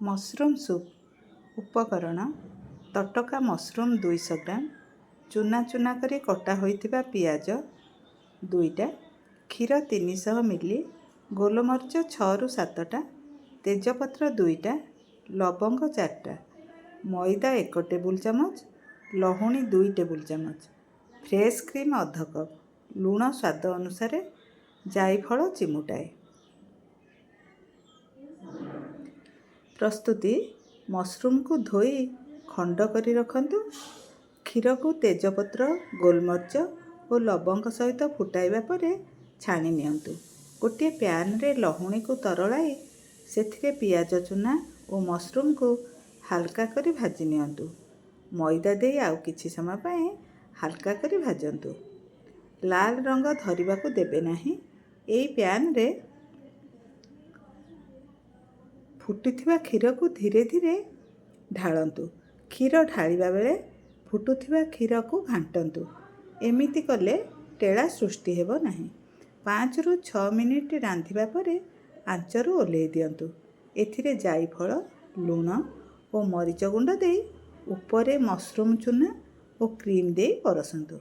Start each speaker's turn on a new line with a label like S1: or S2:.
S1: Mushroom soup उपकरण तटका mushroom 200 ग्राम चूना चूना करी कटा होइथिबा पियाज 2टा क्षीर 300 मिली गोलमरीच 6 ରୁ 7टा तेजपत्र 2टा लवंग 4टा मैदा 1 टेबुल चामच लहुणी 2 टेबुल चामच फ्रेश क्रीम अध कप लूण स्वाद अनुसार जायफल चिमुटाए। प्रस्तुति मशरूम को धोई खंड करी रखंतु। क्षीर को तेजपत्र गोलमरीच और लवंग सहित फुटाइबा परे छाणी नियंतु। गोटे पैन रे लहुणी को तरलाई सेथिरे पियाज चूना और मशरूम को हल्का करी भाजी नियंतु। मैदा दे आउ किछि समय पय हल्का करी भाजंतु। लाल रंग धरिबा को देबे नाही। एई पैन रे फुटुथिबा क्षीर को धीरे धीरे ढालंतु। क्षीर ढालिबा बेले फुटुथिबा क्षीर को घांटंतु। एमिति कले टेड़ा सृष्टि हेबो नाही। 5 ରୁ 6 मिनिट रांधिबा परे आंचरू ओल्हेई दियंतु। एथिरे जायफल लूण और मरीच गुंड देई उपरे मशरूम चूना और क्रीम देई परसंतु।